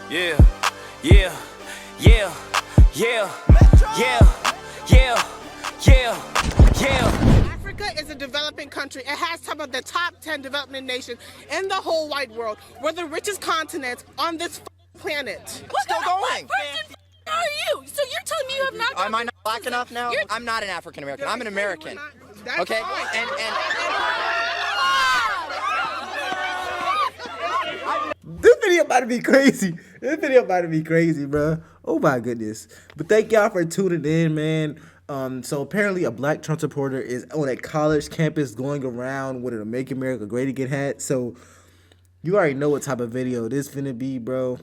Yeah, yeah, yeah, yeah, yeah, yeah, yeah. Africa is a developing country. It has some of the top 10 development nations in the whole wide world. We're the richest continent on this planet. Still going. Person are you? So you're telling me you have not? Am I not black enough now? I'm not an African American. I'm an American. Okay, and this video about to be crazy. This video about to be crazy, bro. Oh my goodness. But thank y'all for tuning in, man. So apparently a black Trump supporter is on a college campus going around with a Make America Great Again hat. So you already know what type of video this finna be, bro.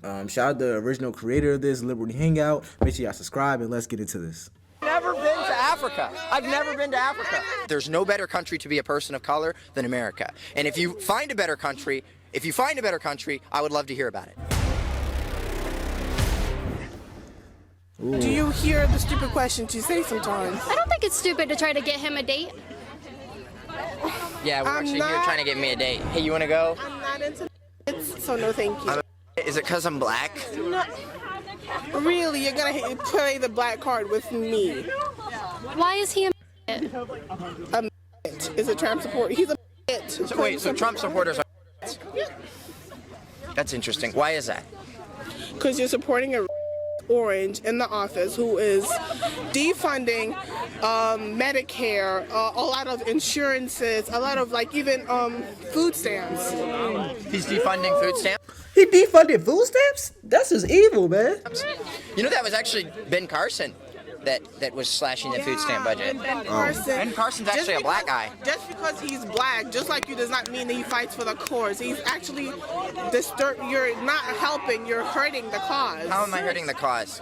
Shout out the original creator of this, Liberty Hangout. Make sure y'all subscribe and let's get into this. never been to Africa. I've never been to Africa. There's no better country to be a person of color than America. And if you find a better country, I would love to hear about it. Ooh. Do you hear the stupid questions you say sometimes? I don't think it's stupid to try to get him a date. Yeah, we're actually here trying to get me a date. Hey, you want to go? I'm not into it, so no thank you. Is it because I'm black? No. Really, you're going to play the black card with me. Why is he a A is a Trump supporter. He's a So, wait, so Trump supporters are That's interesting. Why is that? Because you're supporting a orange in the office who is defunding Medicare, a lot of insurances, a lot of like even food stamps. He's defunding food stamps? He defunded food stamps? That's just evil, man. You know, that was actually Ben Carson that was slashing the food stamp budget. Ben Carson. Ben Carson's actually a black guy. Just because he's black, just like you, does not mean that he fights for the cause. He's actually you're not helping, you're hurting the cause. How am I hurting the cause?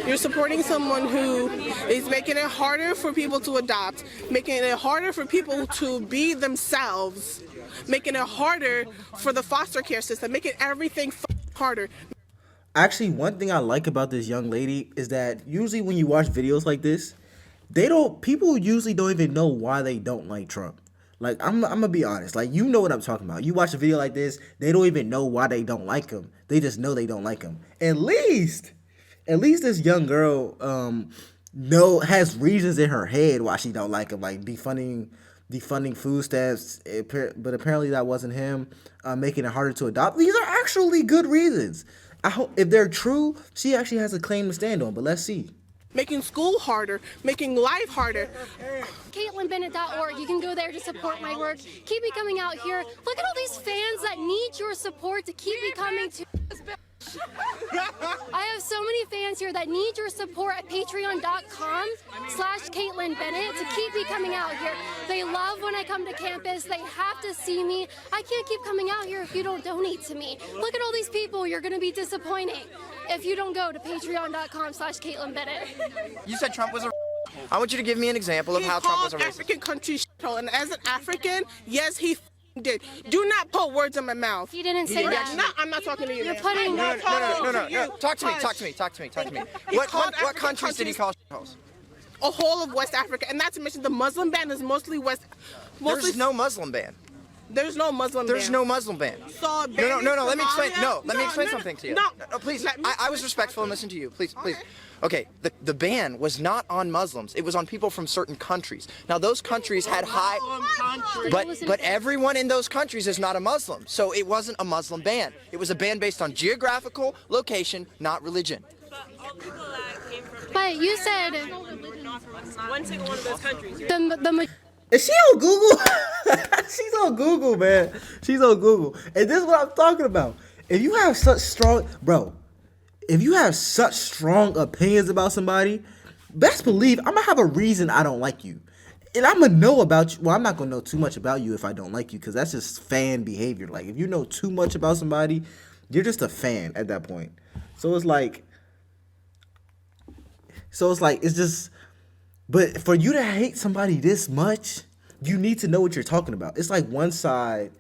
You're supporting someone who is making it harder for people to adopt, making it harder for people to be themselves, making it harder for the foster care system, making everything harder. Actually, one thing I like about this young lady is that usually when you watch videos like this, people usually don't even know why they don't like Trump. Like, I'm gonna be honest. Like, you know what I'm talking about. You watch a video like this, they don't even know why they don't like him. They just know they don't like him. At least this young girl has reasons in her head why she don't like him, like defunding food stamps. But apparently that wasn't him. Making it harder to adopt. These are actually good reasons. I hope if they're true, she actually has a claim to stand on. But let's see. Making school harder, making life harder. CaitlinBennett.org. You can go there to support my work. Keep me coming out here. Look at all these fans that need your support to keep me coming to. I have so many fans here that need your support at patreon.com/CaitlinBennett to keep me coming out here. They love when I come to campus. They have to see me. I can't keep coming out here if you don't donate to me. Look at all these people. You're going to be disappointing if you don't go to patreon.com/CaitlinBennett. You said Trump was a I want you to give me an example of how Trump was a racist. African country shithole, and as an African, yes, he did. Do not put words in my mouth. He didn't say that. No, I'm not talking to you. You're putting... No. Talk to me. What countries did he call shitholes? A whole of West Africa, and not to mention the Muslim ban is mostly There's no Muslim ban. There's no Muslim ban. There's no Muslim ban. So No. Let me explain. Let me explain something to you. No, please. I was respectful and listened to you. Please. Okay, the ban was not on Muslims. It was on people from certain countries. Now, those countries had high... But everyone in those countries is not a Muslim. So it wasn't a Muslim ban. It was a ban based on geographical location, not religion. But you said... One single one of those countries. Is she on Google? She's on Google, man. She's on Google. And this is what I'm talking about. If you have such strong opinions about somebody, best believe I'm going to have a reason I don't like you. And I'm going to know about you. Well, I'm not going to know too much about you if I don't like you, because that's just fan behavior. Like, if you know too much about somebody, you're just a fan at that point. So it's like, it's just... But for you to hate somebody this much, you need to know what you're talking about. It's like one side,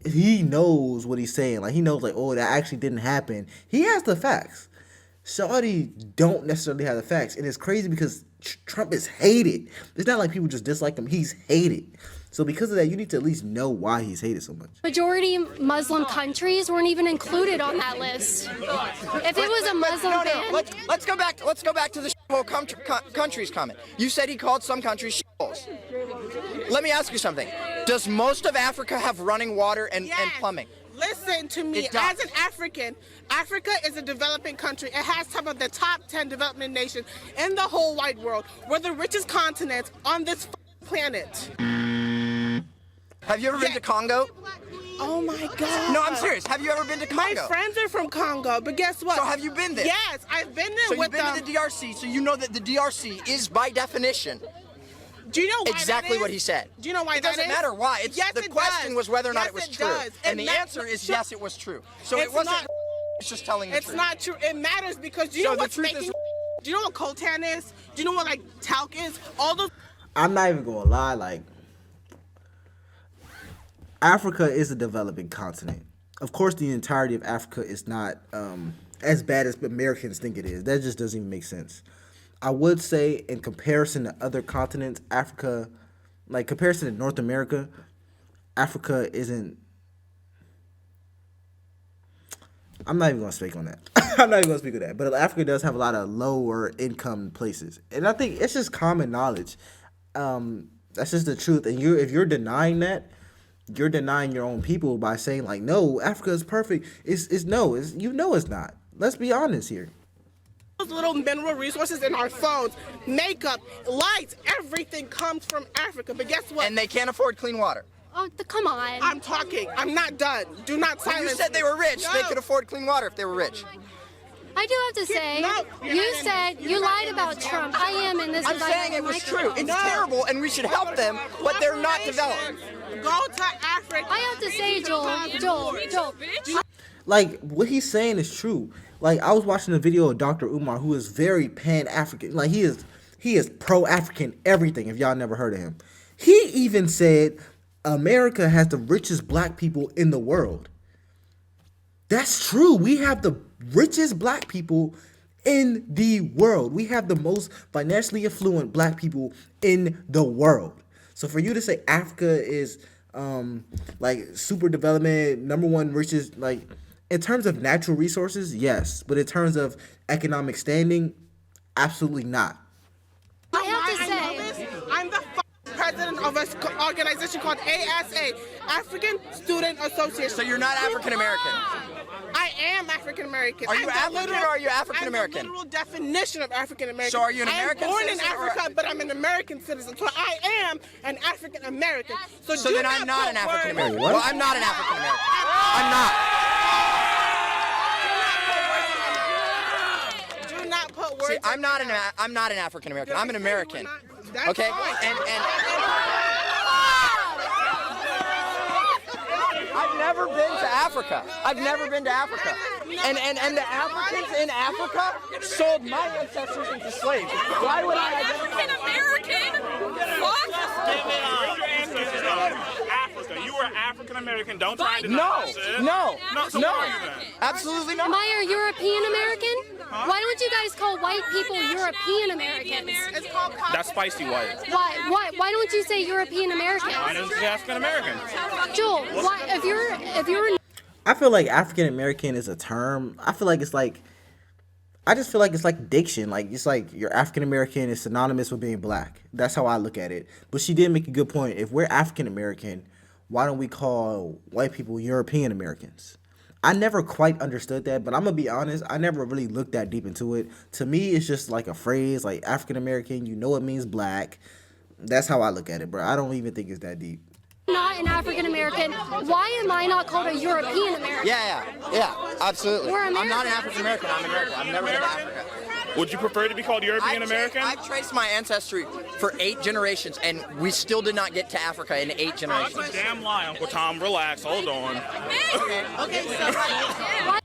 he knows what he's saying. Like, he knows, like, oh, that actually didn't happen. He has the facts. Shawty don't necessarily have the facts. And it's crazy because Trump is hated. It's not like people just dislike him. He's hated. So because of that, you need to at least know why he's hated so much. Majority Muslim countries weren't even included on that list. If it was a Muslim ban, Let's go back to the whole countries comment. You said he called some countries shitholes. Let me ask you something. Does most of Africa have running water and plumbing? Listen to me. As an African, Africa is a developing country. It has some of the top 10 development nations in the whole wide world. We're the richest continent on this planet. Have you ever been to Congo? Oh my God. No, I'm serious. Have you ever been to Congo? My friends are from Congo, but guess what? So have you been there? Yes, I've been there so with them. So you've been to the DRC, so you know that the DRC is by definition Do you know why exactly what he said. Do you know why it doesn't matter why. It's, yes, the question was whether or not it was true. And the answer is yes, it was true. So it wasn't it's just telling the truth. It's not true. It matters because do you know what's making... Do you know what coltan is? Do you know what like talc is? All those... I'm not even gonna lie, like, Africa is a developing continent. Of course, the entirety of Africa is not as bad as Americans think it is. That just doesn't even make sense. I would say, in comparison to other continents, Africa, like comparison to North America, Africa isn't. I'm not even gonna speak on that. I'm not even gonna speak on that. But Africa does have a lot of lower income places, and I think it's just common knowledge. That's just the truth. And if you're denying that, you're denying your own people by saying like, no, Africa is perfect. It's you know it's not. Let's be honest here. Those little mineral resources in our phones, makeup, lights, everything comes from Africa. But guess what? And they can't afford clean water. oh, come on. I'm talking. I'm not done. Do not silence me. You said they were rich. No. They could afford clean water if they were rich. I do have to say, you said you lied about Trump. I am in this. I'm saying it was true. It's terrible, and we should help them, but they're not developed. Go to Africa. I have to say, Joel. Like, what he's saying is true. Like, I was watching a video of Dr. Umar, who is very pan-African. Like, he is pro-African everything, if y'all never heard of him. He even said America has the richest black people in the world. That's true. We have the richest black people in the world. We have the most financially affluent black people in the world. So for you to say Africa is like super development, number one richest, like in terms of natural resources, yes. But in terms of economic standing, absolutely not. I have to say, I'm the president of an organization called ASA, African Student Association. So you're not African American. I am African American. Are you African or are you African American? I'm the literal definition of African American. So are you an American I'm born citizen in Africa, but I'm an American citizen. So I am an African American. So then I'm not an African American. What? Well, I'm not an African American. I'm not. Do not put words. See, I'm not an African American. I'm an American. Okay? And I've never been to Africa. I've never been to Africa. And the Africans in Africa sold my ancestors into slaves. Why would I African American? Africa. You are African American. Don't try to No. Absolutely not. am I a European American? Why don't you guys call white people European Americans? That's spicy white. Why don't you say European Americans? Why don't you say African American? Joel, why, if you're I feel like African American is a term. I just feel like it's like diction. Like, it's like you're African American is synonymous with being black. That's how I look at it. But she did make a good point. If we're African American, why don't we call white people European Americans? I never quite understood that, but I'm going to be honest, I never really looked that deep into it. To me, it's just like a phrase, like African American, you know it means black. That's how I look at it, bro. I don't even think it's that deep. not an African American, why am I not called a European American? Yeah, absolutely. We're I'm not an American. African American. I'm American. I've never been to Africa. Would you prefer to be called European American? I've traced my ancestry for 8 generations, and we still did not get to Africa in 8 generations. That's a damn lie, Uncle Tom. Relax. Hold on. Okay, so I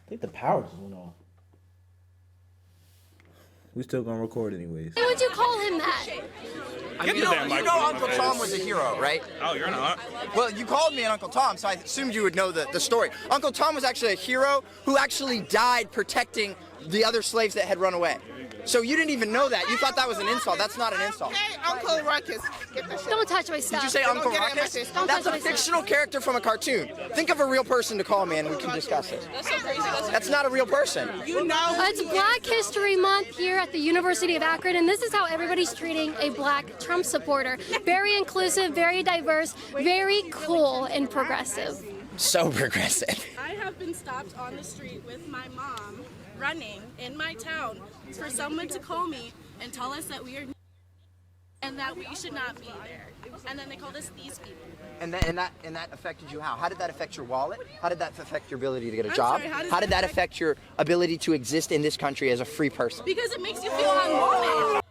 think the power just went off. We still gonna record anyways. Why would you call him that? you know Uncle Tom was a hero, right? Oh, you're not. Well, you called me an Uncle Tom, so I assumed you would know the story. Uncle Tom was actually a hero who actually died protecting the other slaves that had run away. So you didn't even know that. You thought that was an insult. That's not an insult. Hey, Uncle Ruckus, get the shit. Don't touch my stuff. Did you say Uncle get it in my Ruckus? face. Don't That's touch a my stuff. fictional character from a cartoon. Think of a real person to call me and we can discuss this. That's so crazy. That's not a real person. You know. It's Black History Month here at the University of Akron, and this is how everybody's treating a Black Trump supporter. Very inclusive, very diverse, very cool and progressive. So progressive. I have been stopped on the street with my mom running in my town for someone to call me and tell us that we are and that we should not be there. And then they called us these people. And that affected you how? How did that affect your wallet? How did that affect your ability to get a I'm job? sorry, how did that affect your ability to exist in this country as a free person? Because it makes you feel unwanted.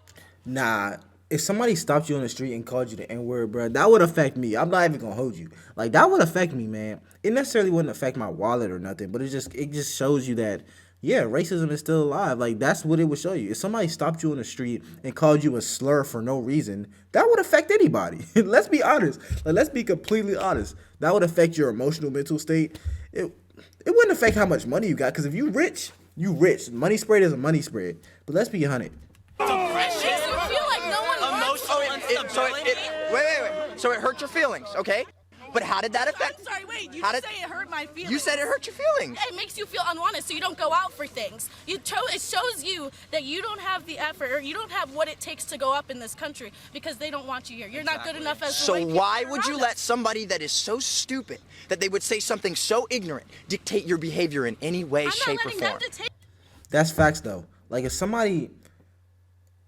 Nah, if somebody stopped you on the street and called you the N-word, bro, that would affect me. I'm not even gonna hold you. Like, that would affect me, man. It necessarily wouldn't affect my wallet or nothing, but it just shows you that, yeah, racism is still alive. Like, that's what it would show you. If somebody stopped you on the street and called you a slur for no reason, that would affect anybody. Let's be honest. Like, let's be completely honest. That would affect your emotional, mental state. It wouldn't affect how much money you got, because if you rich, you rich. Money spread is a money spread. But let's be honest. It makes you feel like no one wants you. Wait. So it hurt your feelings, okay? But how did that affect? I'm sorry, wait, you How just did- say it hurt my feelings. You said it hurt your feelings. It makes you feel unwanted, so you don't go out for things. It shows you that you don't have the effort, or you don't have what it takes to go up in this country because they don't want you here. You're not good enough as So the white why people would you around let us. somebody that is so stupid that they would say something so ignorant dictate your behavior in any way, I'm shape, not or letting form? them dictate. That's facts, though. Like, if somebody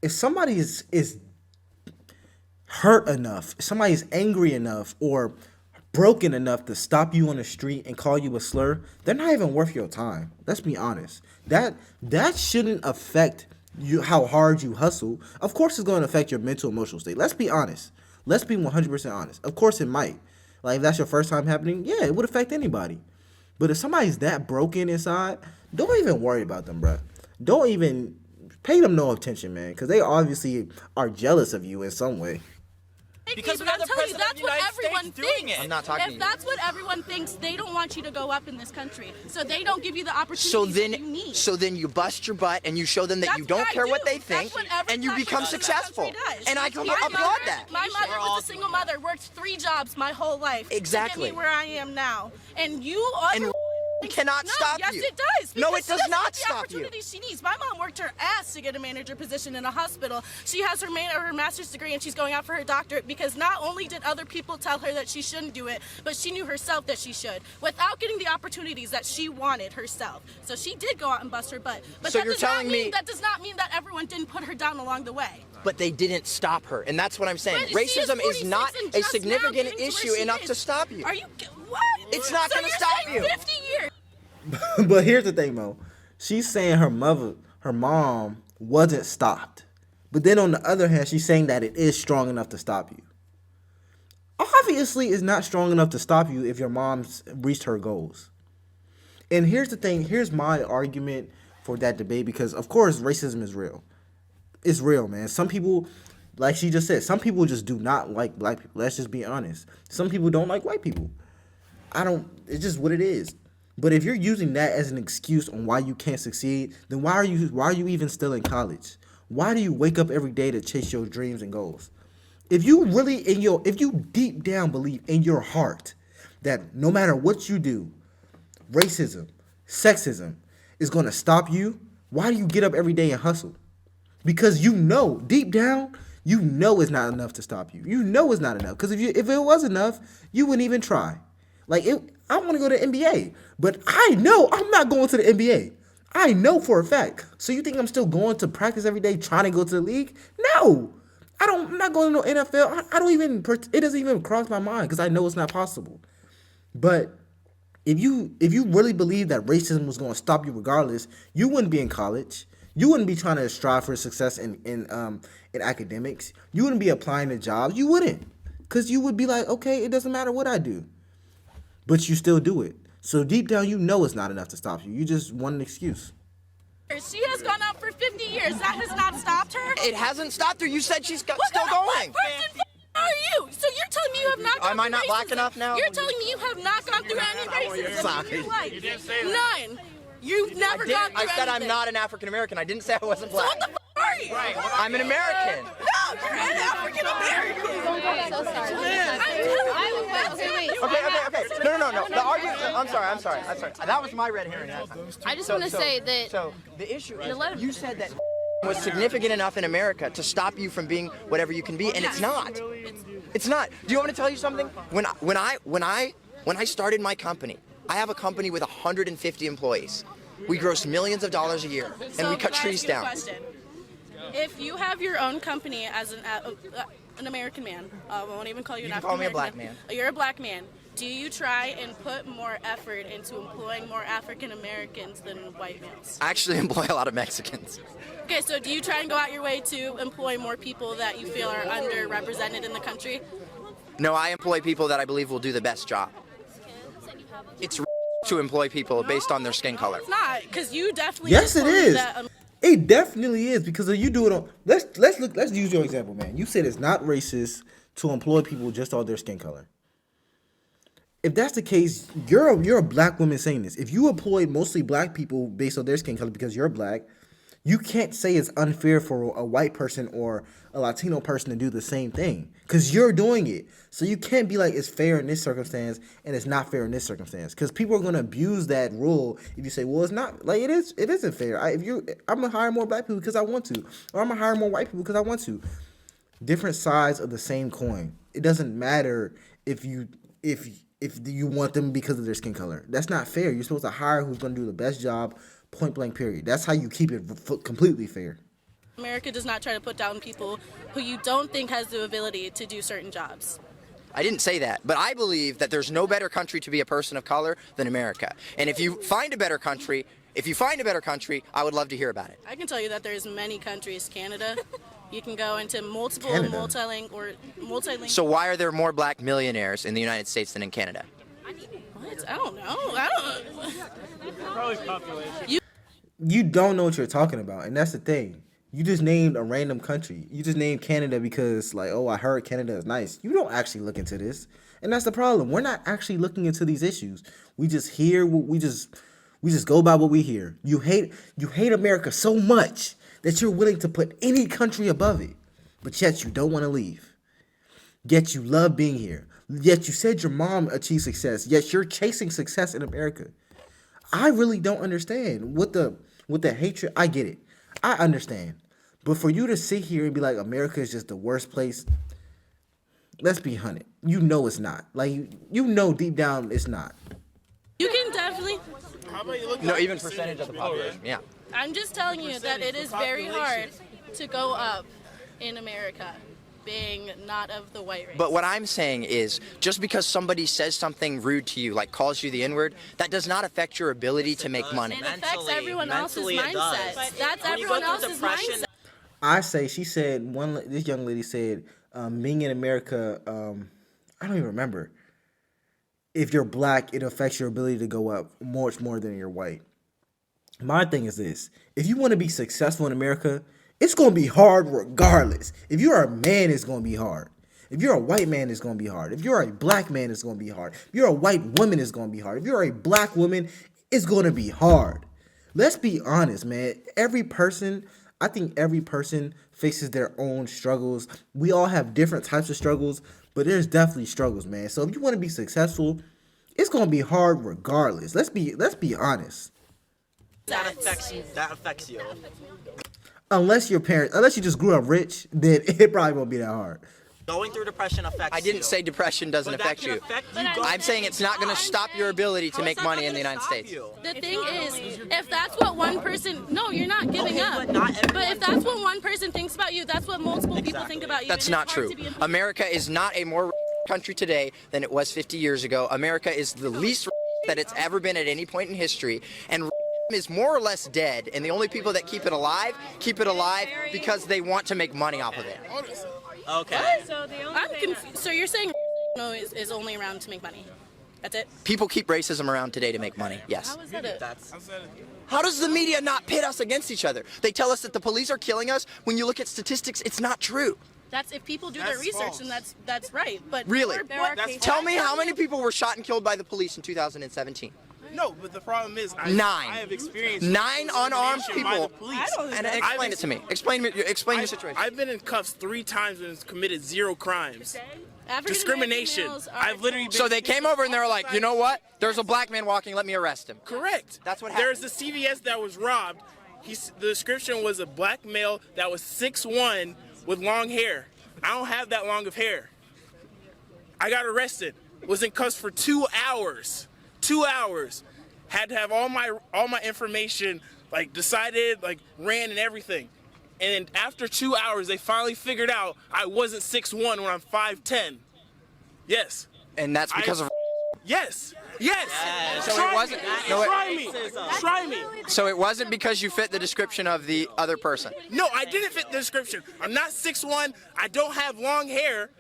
is hurt enough, if somebody is angry enough or broken enough to stop you on the street and call you a slur, they're not even worth your time. Let's be honest. That shouldn't affect you, how hard you hustle. Of course it's going to affect your mental, emotional state. Let's be honest. Let's be 100% honest. Of course it might. Like, if that's your first time happening, yeah, it would affect anybody. But if somebody's that broken inside, don't even worry about them, bro. Don't even pay them no attention, man, because they obviously are jealous of you in some way. Because But we're I'm the telling you, president of that's the what United everyone States doing thinks. it. I'm not talking to If you. that's what everyone thinks, they don't want you to go up in this country. So they don't give you the opportunities So that then, you need. so then you bust your butt and you show them that That's you don't what I care what do. they That's think, what every and you black become person in this country successful. does. And I can My applaud mother- that. My mother was a single mother, worked 3 jobs my whole life Exactly. to get me where I am now. And you And other cannot stop yes, you. it does. No, because it does she doesn't not get the stop you. opportunities she needs. My mom worked her ass to get a manager position in a hospital. She has her master's degree and she's going out for her doctorate because not only did other people tell her that she shouldn't do it, but she knew herself that she should without getting the opportunities that she wanted herself. So she did go out and bust her butt. But So that you're does not telling me- mean that does not mean that everyone didn't put her down along the way. But they didn't stop her, and that's what I'm saying. But she is Racism is 46 not and a just now significant getting to where issue she enough is. to stop you. Are you what? It's not So gonna you're stop saying you. 50 years. But here's the thing, Mo. She's saying her mom wasn't stopped. But then on the other hand, she's saying that it is strong enough to stop you. Obviously, it's not strong enough to stop you if your mom's reached her goals. And here's the thing. Here's my argument for that debate, because, of course, racism is real. It's real, man. Some people, like she just said, some people just do not like black people. Let's just be honest. Some people don't like white people. It's just what it is. But if you're using that as an excuse on why you can't succeed, then why are you even still in college? Why do you wake up every day to chase your dreams and goals? If you really if you deep down believe in your heart that no matter what you do, racism, sexism is going to stop you, why do you get up every day and hustle? Because you know, deep down, you know it's not enough to stop you. You know it's not enough. Because if it was enough, you wouldn't even try. Like, I want to go to the NBA, but I know I'm not going to the NBA. I know for a fact. So you think I'm still going to practice every day trying to go to the league? No. I'm not going to no NFL. It doesn't even cross my mind because I know it's not possible. But if you really believe that racism was going to stop you regardless, you wouldn't be in college. You wouldn't be trying to strive for success in academics. You wouldn't be applying to jobs. You wouldn't. Because you would be like, okay, it doesn't matter what I do. But you still do it. So deep down, you know it's not enough to stop you. You just want an excuse. She has gone out for 50 years. That has not stopped her. It hasn't stopped her. You said she's still What kind of going. black person are you? So you're telling me you have not gone Am I through not black racism. enough now? You're telling me you have not gone through any racism in your life. You didn't say that. None. You've never gone through I said I'm anything. not an African American. I didn't say I wasn't black. What the f are you? I'm an American. No, you're an African American. Okay. No. The argument. I'm sorry. That was my red herring. I just want to say that. So the issue is, you said that was significant enough in America to stop you from being whatever you can be, and it's not. It's not. Do you want me to tell you something? When I started my company, I have a company with 150 employees. We gross millions of dollars a year, and we cut trees down. If you have your own company as an American man, I won't even call you an can African call me a American. black man. You're a black man. Do you try and put more effort into employing more African Americans than white males? I actually employ a lot of Mexicans. Okay, so do you try and go out your way to employ more people that you feel are underrepresented in the country? No, I employ people that I believe will do the best job. It's to employ people based on their skin color. It's not, because you definitely. Yes, it is. That, It definitely is, because if you do it on, let's use your example, man. You said it's not racist to employ people just on their skin color. If that's the case, you're a black woman saying this. If you employ mostly black people based on their skin color because you're black, you can't say it's unfair for a white person or a Latino person to do the same thing because you're doing it. So you can't be like, it's fair in this circumstance and it's not fair in this circumstance, because people are going to abuse that rule if you say, well, it's not, like, it isn't fair. I'm going to hire more black people because I want to, or I'm going to hire more white people because I want to. Different sides of the same coin. It doesn't matter if you want them because of their skin color. That's not fair. You're supposed to hire who's going to do the best job, point blank, period. That's how you keep it completely fair. America does not try to put down people who you don't think has the ability to do certain jobs. I didn't say that, but I believe that there's no better country to be a person of color than America. And if you find a better country, I would love to hear about it. I can tell you that there's many countries. Canada, you can go into multiple multilingual. So why are there more black millionaires in the United States than in Canada? What? I don't know. Probably population. You don't know what you're talking about, and that's the thing. You just named a random country. You just named Canada because, like, oh, I heard Canada is nice. You don't actually look into this, and that's the problem. We're not actually looking into these issues. We just hear what we just go by what we hear. You hate America so much that you're willing to put any country above it, but yet you don't want to leave. Yet you love being here. Yet you said your mom achieved success. Yet you're chasing success in America. I really don't understand what the hatred. I get it. I understand. But for you to sit here and be like, America is just the worst place, let's be honest. You know it's not. Like, you know deep down it's not. You can definitely. How about you look No, at even the percentage of the percentage? population. Yeah. I'm just telling you that it is very hard to go up in America, being not of the white race. But what I'm saying is, just because somebody says something rude to you, like calls you the N-word, that does not affect your ability to make money. It affects everyone else's mindset. That's everyone else's mindset. I say, this young lady said, being in America, I don't even remember. If you're black, it affects your ability to go up much more than you're white. My thing is this. If you want to be successful in America, it's going to be hard regardless. If you're a man, it's going to be hard. If you're a white man, it's going to be hard. If you're a black man, it's going to be hard. If you're a white woman, it's going to be hard. If you're a black woman, it's going to be hard. Let's be honest, man. I think every person faces their own struggles. We all have different types of struggles, but there's definitely struggles, man. So if you want to be successful, it's going to be hard regardless. Let's be honest. That affects you. Unless you just grew up rich, then it probably won't be that hard. Going through depression affects you. I didn't say depression doesn't affect you. I'm saying it's not going to stop your ability to make money in the United States. The thing is, if that's what one person, no, you're not giving up. But if that's what one person thinks about you, that's what multiple people think about you. That's not true. America is not a more country today than it was 50 years ago. America is the least that it's ever been at any point in history, and is more or less dead, and the only people that keep it alive because they want to make money off of it. Okay. So you're saying is only around to make money? That's it? People keep racism around today to make money, yes. How is that it? How does the media not pit us against each other? They tell us that the police are killing us. When you look at statistics, it's not true. That's if people do their research, and that's right. But really, tell me how many people were shot and killed by the police in 2017? No, but the problem is, I have experienced 9 unarmed discrimination by people. the police. And explain it to me. Explain your situation. I've been in cuffs 3 times and committed 0 crimes. African-American Discrimination. males are- I've literally been. So they came over and they were like, you know what? There's a black man walking. Let me arrest him. Correct. That's what happened. There's the CVS that was robbed. The description was a black male that was 6'1" with long hair. I don't have that long of hair. I got arrested. Was in cuffs for 2 hours. 2 hours. Had to have all my information decided, ran and everything. And then after 2 hours, they finally figured out I wasn't 6'1" when I'm 5'10". Yes. And that's because of. Yes. Yes. So Try it wasn't. me. No, Try me. Try me. So it wasn't because you fit the description of the other person. No, I didn't fit the description. I'm not 6'1". I don't have long hair.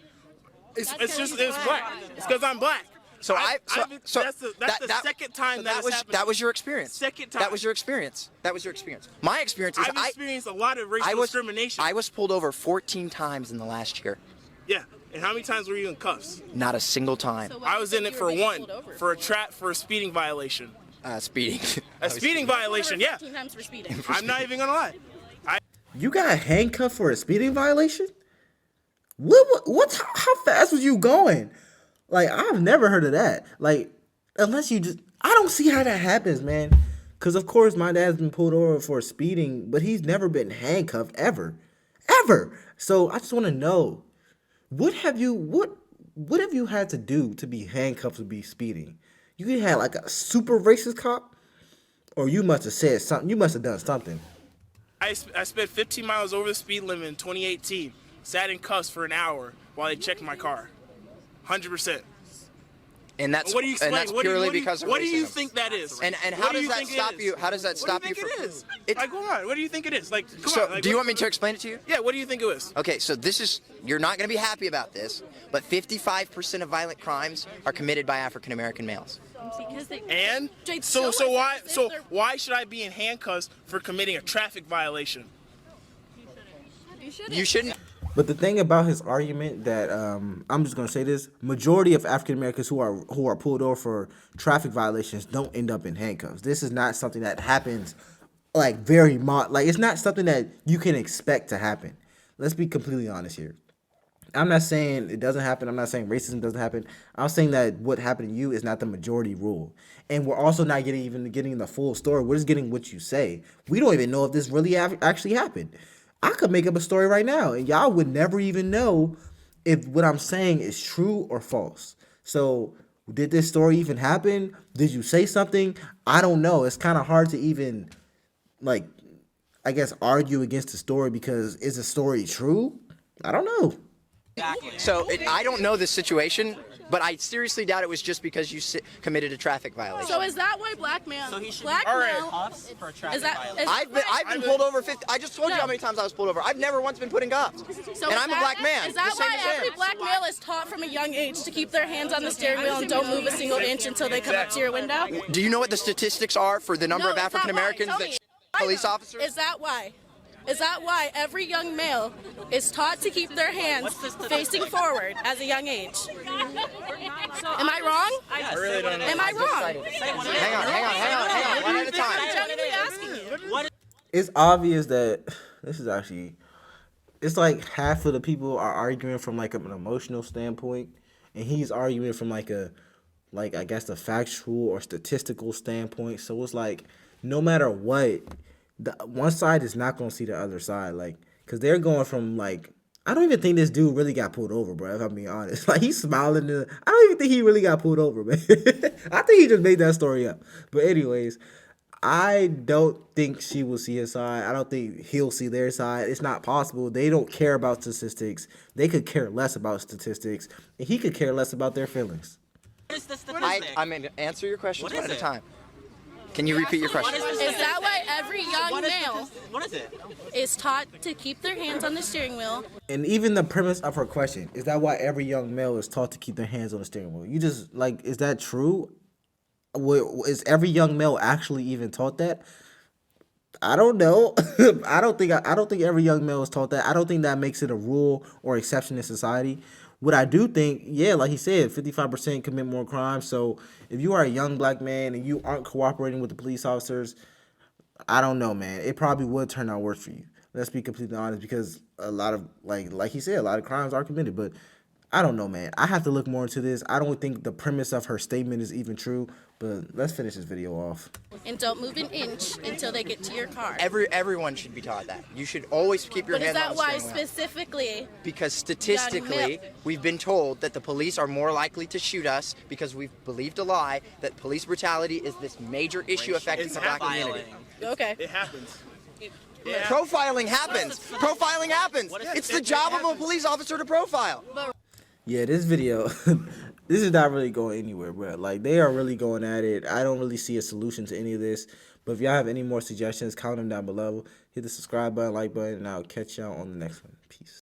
It's black. It's because I'm black. So that's the second time that has happened. That was your experience. Second time. That was your experience. My experience is I've experienced a lot of racial discrimination. I was pulled over 14 times in the last year. Yeah. And how many times were you in cuffs? Not a single time. So I was in it for 1, for a speeding violation. Speeding. A speeding violation, yeah. 15 times for speeding. I'm not even gonna lie. You got handcuffed for a speeding violation? How fast was you going? Like, I've never heard of that. Like, unless you just, I don't see how that happens, man. Because, of course, my dad's been pulled over for speeding, but he's never been handcuffed, ever. Ever. So, I just want to know, what have you had to do to be handcuffed to be speeding? You had, like, a super racist cop? Or you must have said something. You must have done something. I sped 15 miles over the speed limit in 2018. Sat in cuffs for an hour while they checked my car. 100%. And that's purely because of racism. What do you think that is? And how does that stop you? How does that stop you? What do you think it is? Come on. What do you think it is? Do you want me to explain it to you? Yeah. What do you think it was? Okay. So you're not going to be happy about this, but 55% of violent crimes are committed by African American males. And so why should I be in handcuffs for committing a traffic violation? You shouldn't. But the thing about his argument that I'm just gonna say this: majority of African Americans who are pulled over for traffic violations don't end up in handcuffs. This is not something that happens it's not something that you can expect to happen. Let's be completely honest here. I'm not saying it doesn't happen. I'm not saying racism doesn't happen. I'm saying that what happened to you is not the majority rule. And we're also not getting the full story. We're just getting what you say. We don't even know if this really actually happened. I could make up a story right now, and y'all would never even know if what I'm saying is true or false. So, did this story even happen? Did you say something? I don't know. It's kind of hard to even, argue against the story because is the story true? I don't know. So, I don't know this situation, but I seriously doubt it was just because you committed a traffic violation. So is that why black male? So he should black be male. cuffs for a traffic Is that? violation. I've been pulled over 50. I just told you how many times I was pulled over. I've never once been put in cuffs. So and I'm a black man. Is that the same why as every him. black male is taught from a young age to keep their hands on the steering wheel and don't move a single inch until they come up to your window? Do you know what the statistics are for the number of African Americans that police officers? Is that why? Is that why every young male is taught to keep their hands facing forward as a young age? Am I wrong? I really don't know. Am I wrong? Hang on. One at a time. I'm genuinely asking you. It's obvious that this is actually, it's like half of the people are arguing from an emotional standpoint, and he's arguing from I guess the factual or statistical standpoint. So it's no matter what, the one side is not gonna see the other side, because they're going from I don't even think this dude really got pulled over, bro. If I'm being honest, he's smiling. I don't even think he really got pulled over, man. I think he just made that story up. But anyways, I don't think she will see his side. I don't think he'll see their side. It's not possible. They don't care about statistics. They could care less about statistics, and he could care less about their feelings. What is the statistic? I'm going to answer your questions What one is at a it? time. Can you repeat your question? Is that why every young male What is it? is taught to keep their hands on the steering wheel? And even the premise of her question, is that why every young male is taught to keep their hands on the steering wheel? You just, is that true? Is every young male actually even taught that? I don't know. I don't think every young male is taught that. I don't think that makes it a rule or exception in society. What I do think, yeah, like he said, 55% commit more crimes. So if you are a young black man and you aren't cooperating with the police officers, I don't know, man. It probably would turn out worse for you. Let's be completely honest, because a lot of, like he said, a lot of crimes are committed. But I don't know, man. I have to look more into this. I don't think the premise of her statement is even true. But let's finish this video off. And don't move an inch until they get to your car. Everyone should be taught that. You should always keep your But is hands on that the why steering wheel. specifically? Because statistically, we've been told that the police are more likely to shoot us because we've believed a lie that police brutality is this major issue affecting It's the black community. Okay. It happens. Profiling happens. Profiling happens. It's the job of a police officer to profile. Yeah, this video, this is not really going anywhere, bro. Like, they are really going at it. I don't really see a solution to any of this. But if y'all have any more suggestions, comment them down below. Hit the subscribe button, like button, and I'll catch y'all on the next one. Peace.